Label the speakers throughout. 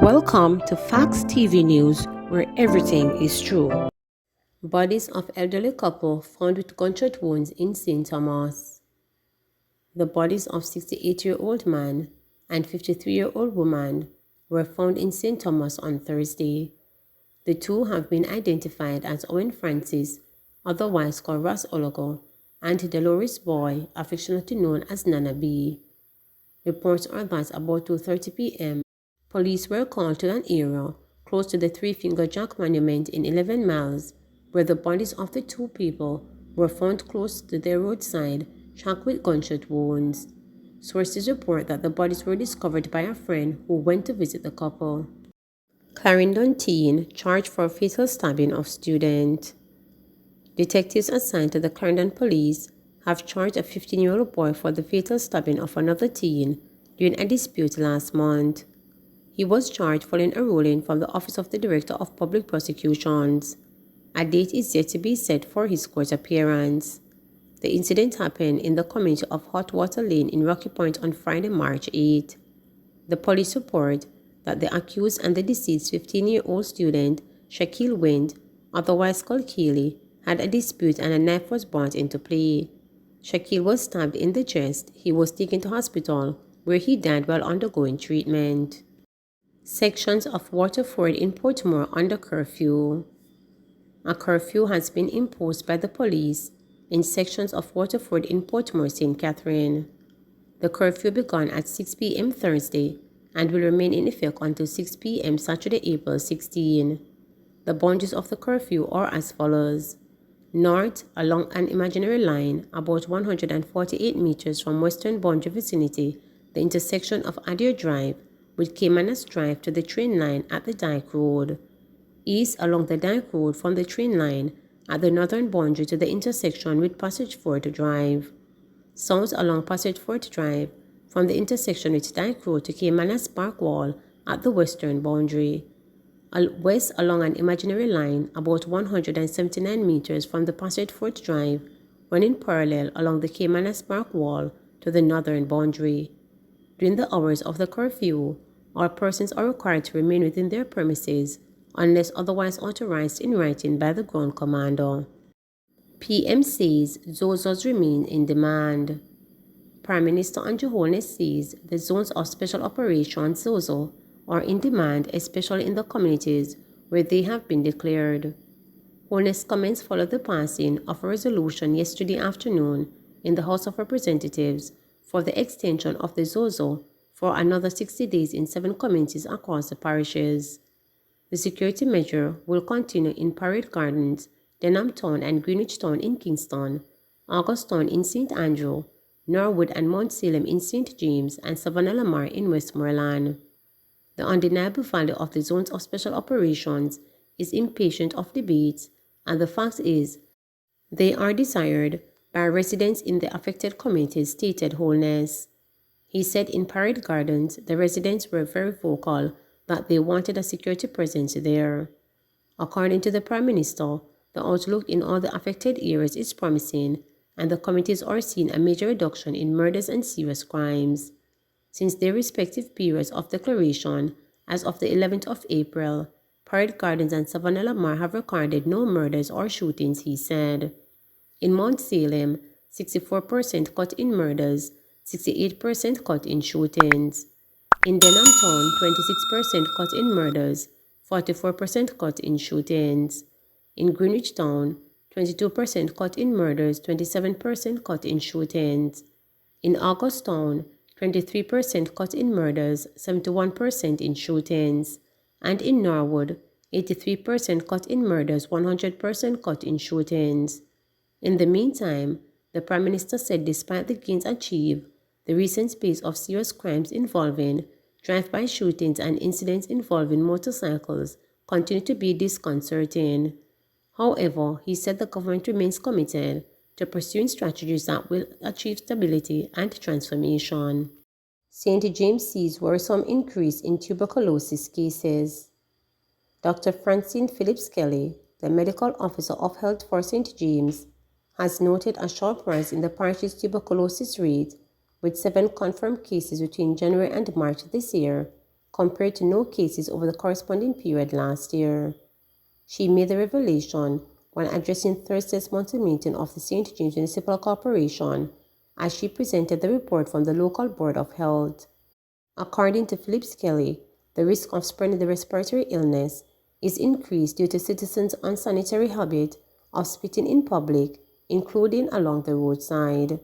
Speaker 1: Welcome to Facts TV News, where everything is true. Bodies of elderly couple found with gunshot wounds in St. Thomas. The bodies of 68-year-old man and 53-year-old woman were found in St. Thomas on Thursday. The two have been identified as Owen Francis, otherwise called Ross Ologo, and Dolores Boy, affectionately known as Nana B. Reports are that about 2:30 p.m., police were called to an area close to the Three-Finger Jack Monument in 11 miles, where the bodies of the two people were found close to their roadside, shot with gunshot wounds. Sources report that the bodies were discovered by a friend who went to visit the couple. Clarendon teen charged for fatal stabbing of student. Detectives assigned to the Clarendon police have charged a 15-year-old boy for the fatal stabbing of another teen during a dispute last month. He was charged following a ruling from the Office of the Director of Public Prosecutions. A date is yet to be set for his court appearance. The incident happened in the community of Hot Water Lane in Rocky Point on Friday, March 8. The police report that the accused and the deceased 15-year-old student, Shaquille Wind, otherwise called Keely, had a dispute and a knife was brought into play. Shaquille was stabbed in the chest. He was taken to hospital, where he died while undergoing treatment. Sections of Waterford in Portmore under curfew. A curfew has been imposed by the police in sections of Waterford in Portmore, St. Catherine. The curfew began at 6 p.m. Thursday and will remain in effect until 6 p.m. Saturday, April 16. The boundaries of the curfew are as follows. North, along an imaginary line, about 148 meters from western boundary vicinity, the intersection of Adair Drive with Caymanas Drive to the train line at the Dyke Road. East along the Dyke Road from the train line at the northern boundary to the intersection with Passage Fort Drive. South along Passage Fort Drive from the intersection with Dyke Road to Caymanas Park Wall at the western boundary. West along an imaginary line about 179 meters from the Passage Fort Drive, running parallel along the Caymanas Park Wall to the northern boundary. During the hours of the curfew, all persons are required to remain within their premises unless otherwise authorized in writing by the ground commander. PM says zozos remain in demand. Prime Minister Andrew Holness says the zones of special operations ZOZO are in demand, especially in the communities where they have been declared. Holness' comments follow the passing of a resolution yesterday afternoon in the House of Representatives for the extension of the ZOZO for another 60 days in 7 communities across the parishes. The security measure will continue in Parade Gardens, Denham Town and Greenwich Town in Kingston, August Town in St. Andrew, Norwood and Mount Salem in St. James, and Savannah Lamar in Westmoreland. The undeniable value of the zones of special operations is impatient of debate, and the fact is, they are desired by residents in the affected communities, stated Holness. He said in Parade Gardens, the residents were very vocal that they wanted a security presence there. According to the Prime Minister, the outlook in all the affected areas is promising, and the communities are seeing a major reduction in murders and serious crimes. Since their respective periods of declaration, as of the 11th of April, Parade Gardens and Savannah Lamar have recorded no murders or shootings, he said. In Mount Salem, 64% cut in murders, 68% cut in shootings. In Denham Town, 26% cut in murders, 44% cut in shootings. In Greenwich Town, 22% cut in murders, 27% cut in shootings. In August Town, 23% cut in murders, 71% in shootings. And in Norwood, 83% cut in murders, 100% cut in shootings. In the meantime, the Prime Minister said despite the gains achieved, the recent spate of serious crimes involving drive-by shootings and incidents involving motorcycles continue to be disconcerting. However, he said the government remains committed to pursuing strategies that will achieve stability and transformation. St. James sees worrisome increase in tuberculosis cases. Dr. Francine Phillips Kelly, the medical officer of health for St. James, has noted a sharp rise in the parish's tuberculosis rate, with 7 confirmed cases between January and March this year, compared to no cases over the corresponding period last year. She made the revelation when addressing Thursday's monthly meeting of the St. James Municipal Corporation as she presented the report from the local Board of Health. According to Phillips Kelly, the risk of spreading the respiratory illness is increased due to citizens' unsanitary habit of spitting in public, including along the roadside.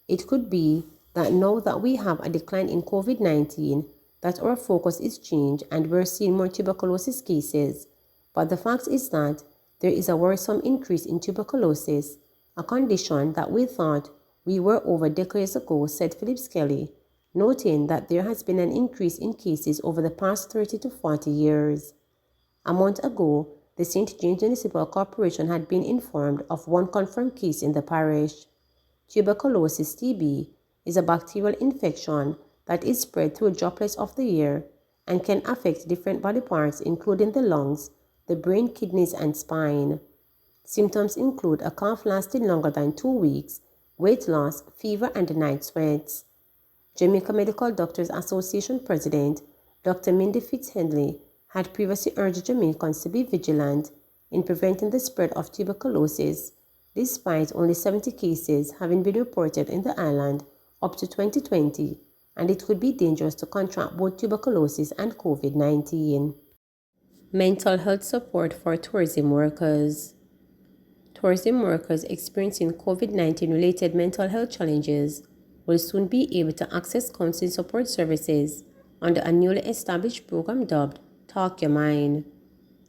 Speaker 1: It could be that now that we have a decline in COVID-19, that our focus is changed and we're seeing more tuberculosis cases. But the fact is that there is a worrisome increase in tuberculosis, a condition that we thought we were over decades ago, said Phillips Kelly, noting that there has been an increase in cases over the past 30 to 40 years. A month ago, the St. James Municipal Corporation had been informed of one confirmed case in the parish. Tuberculosis (TB) is a bacterial infection that is spread through droplets of the air and can affect different body parts including the lungs, the brain, kidneys, and spine. Symptoms include a cough lasting longer than 2 weeks, weight loss, fever, and night sweats. Jamaica Medical Doctors Association President Dr. Mindy Fitzhenley had previously urged Jamaicans to be vigilant in preventing the spread of tuberculosis, despite only 70 cases having been reported in the island up to 2020, and it could be dangerous to contract both tuberculosis and COVID-19. Mental health support for tourism workers. Tourism workers experiencing COVID-19 related mental health challenges will soon be able to access counseling support services under a newly established program dubbed Talk Your Mind.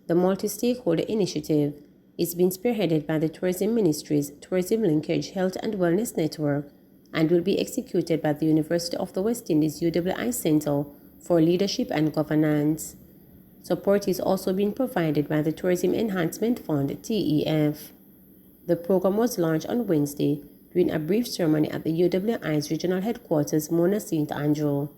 Speaker 1: The multi-stakeholder initiative is being spearheaded by the Tourism Ministry's Tourism Linkage Health and Wellness Network and will be executed by the University of the West Indies UWI Center for Leadership and Governance. Support is also being provided by the Tourism Enhancement Fund (TEF). The program was launched on Wednesday during a brief ceremony at the UWI's regional headquarters, Mona St. Andrew.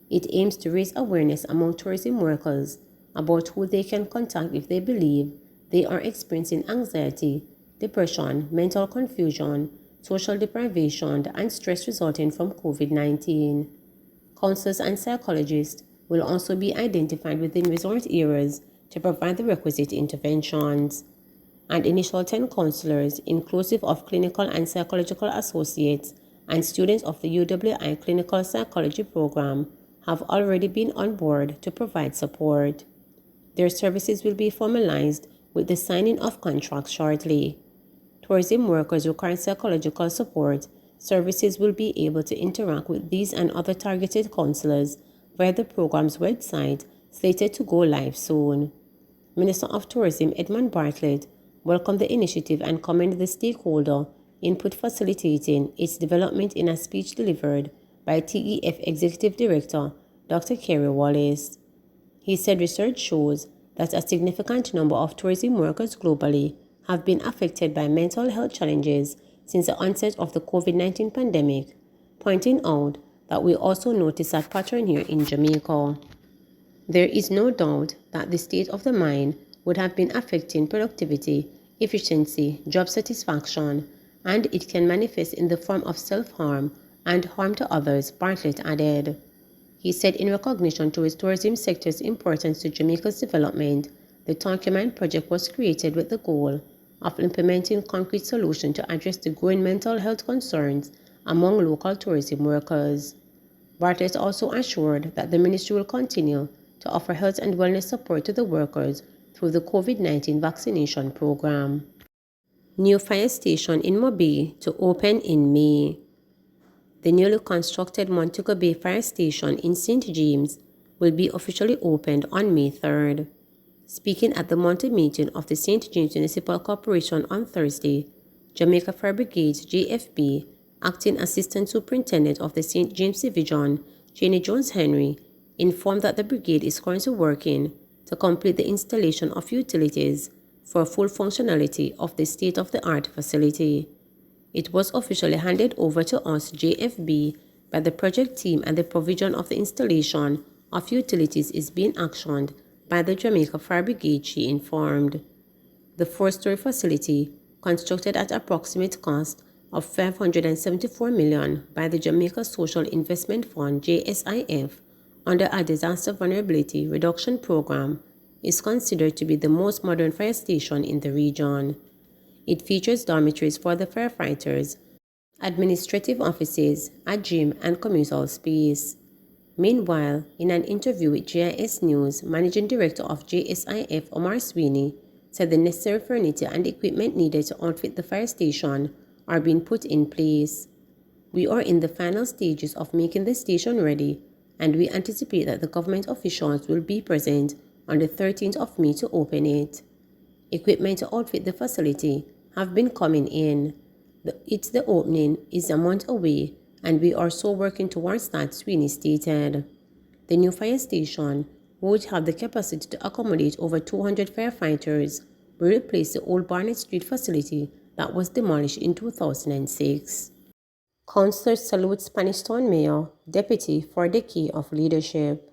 Speaker 1: It aims to raise awareness among tourism workers about who they can contact if they believe they are experiencing anxiety, depression, mental confusion, social deprivation, and stress resulting from COVID-19. Counselors and psychologists will also be identified within resort areas to provide the requisite interventions. An initial 10 counselors, inclusive of clinical and psychological associates and students of the UWI Clinical Psychology Program, have already been on board to provide support. Their services will be formalized with the signing of contracts shortly. Tourism workers requiring psychological support services will be able to interact with these and other targeted counselors via the program's website, slated to go live soon. Minister of Tourism Edmund Bartlett welcomed the initiative and commended the stakeholder input facilitating its development in a speech delivered by TEF Executive Director Dr. Kerry Wallace. He said research shows that a significant number of tourism workers globally have been affected by mental health challenges since the onset of the COVID-19 pandemic, pointing out that we also notice that pattern here in Jamaica. There is no doubt that the state of the mind would have been affecting productivity, efficiency, job satisfaction, and it can manifest in the form of self-harm and harm to others, Bartlett added. He said in recognition to his tourism sector's importance to Jamaica's development, the Talk Your Mind project was created with the goal of implementing concrete solutions to address the growing mental health concerns among local tourism workers. Bartlett also assured that the ministry will continue to offer health and wellness support to the workers through the COVID-19 vaccination program. New fire station in Montego Bay to open in May. The newly constructed Montego Bay Fire Station in St. James will be officially opened on May 3rd. Speaking at the monthly meeting of the St. James Municipal Corporation on Thursday, Jamaica Fire Brigade's JFB, Acting Assistant Superintendent of the St. James Division, Janie Jones-Henry, informed that the brigade is currently working to complete the installation of utilities for full functionality of the state-of-the-art facility. It was officially handed over to us, JFB, by the project team, and the provision of the installation of utilities is being actioned by the Jamaica Fire Brigade, she informed. The 4-story facility, constructed at approximate cost of $574 million by the Jamaica Social Investment Fund, JSIF, under a disaster vulnerability reduction program, is considered to be the most modern fire station in the region. It features dormitories for the firefighters, administrative offices, a gym, and communal space. Meanwhile, in an interview with GIS News, Managing Director of JSIF Omar Sweeney said the necessary furniture and equipment needed to outfit the fire station are being put in place. We are in the final stages of making the station ready, and we anticipate that the government officials will be present on the 13th of May to open it. Equipment to outfit the facility have been coming in. The opening is a month away, and we are so working towards that, Sweeney stated. The new fire station, which have the capacity to accommodate over 200 firefighters, will replace the old Barnett Street facility that was demolished in 2006. Councillors salute Spanish Town Mayor, Deputy for decade of leadership.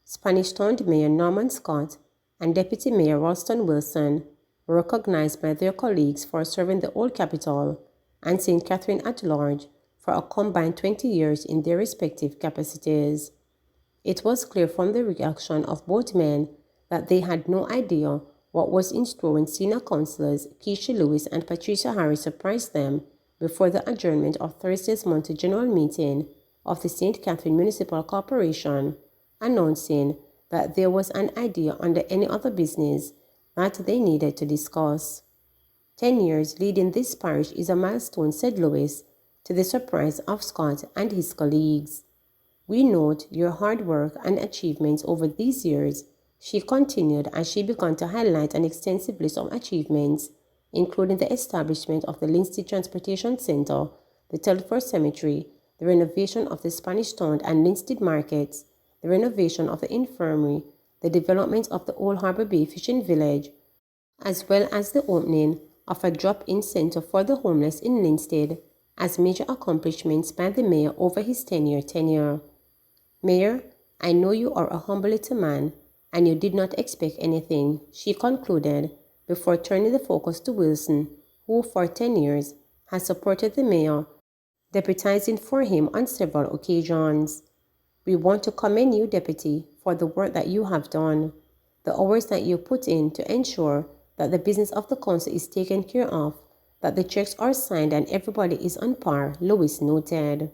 Speaker 1: Spanish Town Mayor Norman Scott and Deputy Mayor Ralston Wilson were recognized by their colleagues for serving the Old Capital and St. Catherine at large for a combined 20 years in their respective capacities. It was clear from the reaction of both men that they had no idea what was in store when senior councillors Keisha Lewis and Patricia Harris surprised them before the adjournment of Thursday's monthly general meeting of the St. Catherine Municipal Corporation, announcing that there was an idea under any other business that they needed to discuss. 10 years leading this parish is a milestone, said Lewis, to the surprise of Scott and his colleagues. We note your hard work and achievements over these years, she continued as she began to highlight an extensive list of achievements, including the establishment of the Linstead Transportation Center, the Telford Cemetery, the renovation of the Spanish Town and Linstead Markets, the renovation of the infirmary, the development of the Old Harbour Bay Fishing Village, as well as the opening of a drop-in center for the homeless in Linstead as major accomplishments by the mayor over his 10-year tenure. Mayor, I know you are a humble little man, and you did not expect anything, she concluded, before turning the focus to Wilson, who for 10 years has supported the mayor, deputizing for him on several occasions. We want to commend you, Deputy, for the work that you have done, the hours that you put in to ensure that the business of the council is taken care of, that the checks are signed and everybody is on par, Lewis noted.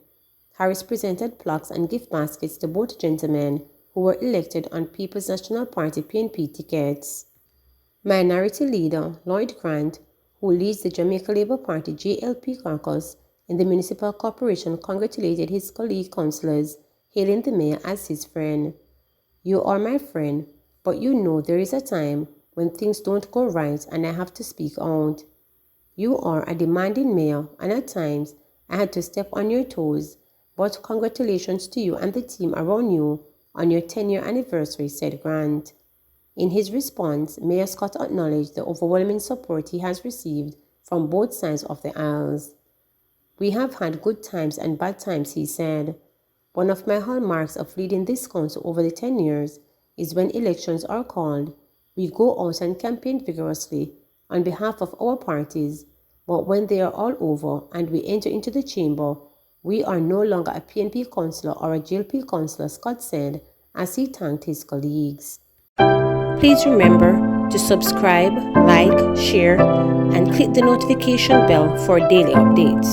Speaker 1: Harris presented plaques and gift baskets to both gentlemen who were elected on People's National Party PNP tickets. Minority Leader Lloyd Grant, who leads the Jamaica Labour Party JLP caucus in the Municipal Corporation, congratulated his colleague councillors, hailing the mayor as his friend. You are my friend, but you know there is a time when things don't go right and I have to speak out. You are a demanding mayor, and at times I had to step on your toes, but congratulations to you and the team around you on your 10-year anniversary, said Grant. In his response, Mayor Scott acknowledged the overwhelming support he has received from both sides of the aisles. We have had good times and bad times, he said. One of my hallmarks of leading this council over the 10 years is when elections are called, we go out and campaign vigorously on behalf of our parties, but when they are all over and we enter into the chamber, we are no longer a PNP councillor or a JLP councillor, Scott said as he thanked his colleagues. Please remember to subscribe, like, share, and click the notification bell for daily updates.